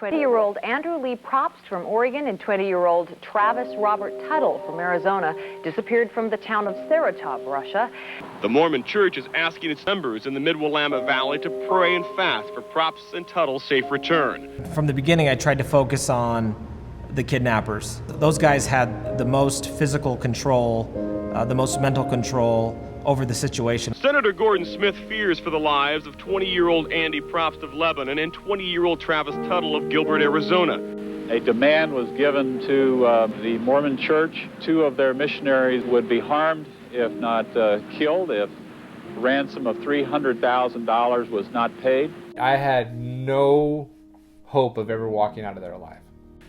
20-year-old Andrew Lee Probst from Oregon and 20-year-old Travis Robert Tuttle from Arizona disappeared from the town of Saratov, Russia. The Mormon Church is asking its members in the Mid-Willamette Valley to pray and fast for Probst's and Tuttle's safe return. From the beginning, I tried to focus on the kidnappers. Those guys had the most physical control, the most mental control over the situation. Senator Gordon Smith fears for the lives of 20-year-old Andy Probst of Lebanon and 20-year-old Travis Tuttle of Gilbert, Arizona. A demand was given to the Mormon Church. 2 of their missionaries would be harmed, if not killed, if a ransom of $300,000 was not paid. I had no hope of ever walking out of there alive.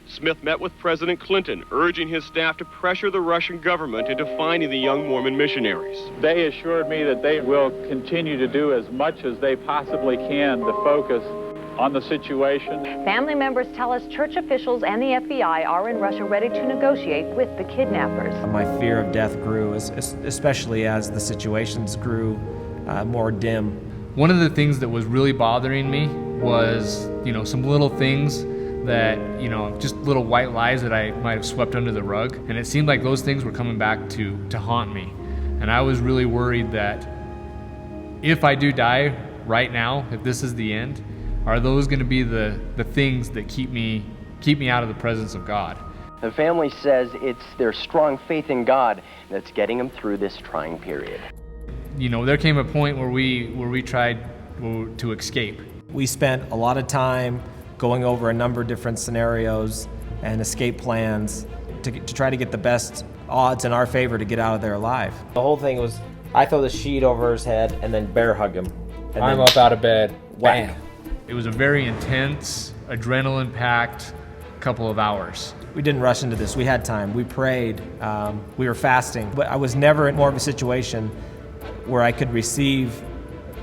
Smith met with President Clinton, urging his staff to pressure the Russian government into finding the young Mormon missionaries. They assured me that they will continue to do as much as they possibly can to focus on the situation. Family members tell us church officials and the FBI are in Russia ready to negotiate with the kidnappers. My fear of death grew, especially as the situations grew more dim. One of the things that was really bothering me was, some little things that, just little white lies that I might have swept under the rug. And it seemed like those things were coming back to haunt me. And I was really worried that if I do die right now, if this is the end, are those going to be the things that keep me out of the presence of God? The family says it's their strong faith in God that's getting them through this trying period. There came a point where we tried to escape. We spent a lot of time going over a number of different scenarios and escape plans to try to get the best odds in our favor to get out of there alive. The whole thing was, I throw the sheet over his head and then bear hug him. And I'm up out of bed, whack. Bam. It was a very intense, adrenaline-packed couple of hours. We didn't rush into this. We had time. We prayed. We were fasting. But I was never in more of a situation where I could receive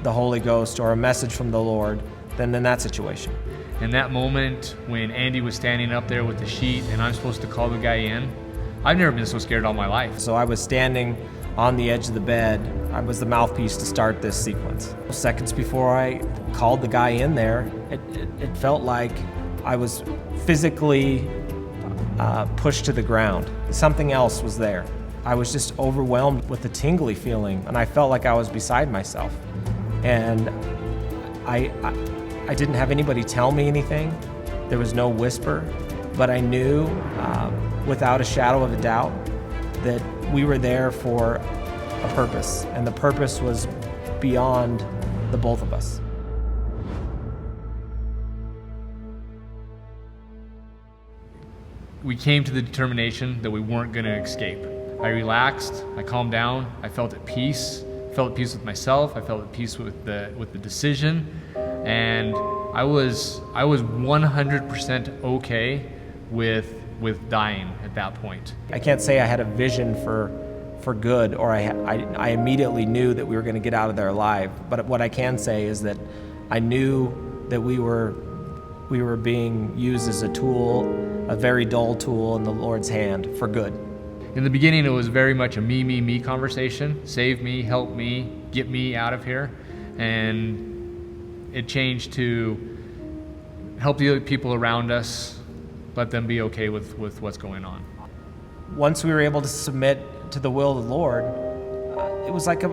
the Holy Ghost or a message from the Lord than in that situation. In that moment when Andy was standing up there with the sheet and I'm supposed to call the guy in, I've never been so scared all my life. So I was standing on the edge of the bed. I was the mouthpiece to start this sequence. Seconds before I called the guy in there, it felt like I was physically pushed to the ground. Something else was there. I was just overwhelmed with the tingly feeling, and I felt like I was beside myself. And I didn't have anybody tell me anything. There was no whisper, but I knew without a shadow of a doubt that we were there for a purpose, and the purpose was beyond the both of us. We came to the determination that we weren't going to escape. I relaxed, I calmed down, I felt at peace. I felt at peace with myself, I felt at peace with the decision, and I was 100% okay with dying at that point. I can't say I had a vision for good, or I immediately knew that we were going to get out of there alive. But what I can say is that I knew that we were being used as a tool, a very dull tool in the Lord's hand for good. In the beginning, it was very much a me conversation. Save me, help me, get me out of here. And it changed to help the other people around us, let them be okay with what's going on. Once we were able to submit to the will of the Lord, it was like a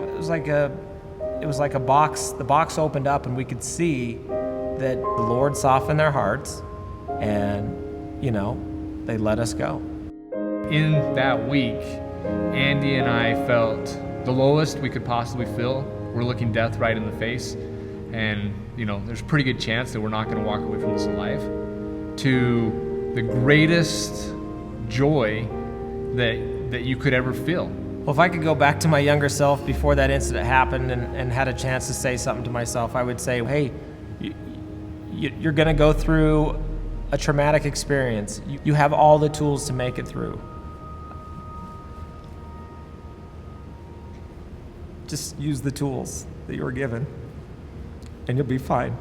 box. The box opened up, and we could see that the Lord softened their hearts, and they let us go. In that week, Andy and I felt the lowest we could possibly feel. We're looking death right in the face, and there's a pretty good chance that we're not going to walk away from this alive, to the greatest joy that you could ever feel. Well, if I could go back to my younger self before that incident happened and had a chance to say something to myself, I would say, hey, you're going to go through a traumatic experience. You have all the tools to make it through. Just use the tools that you were given, and you'll be fine.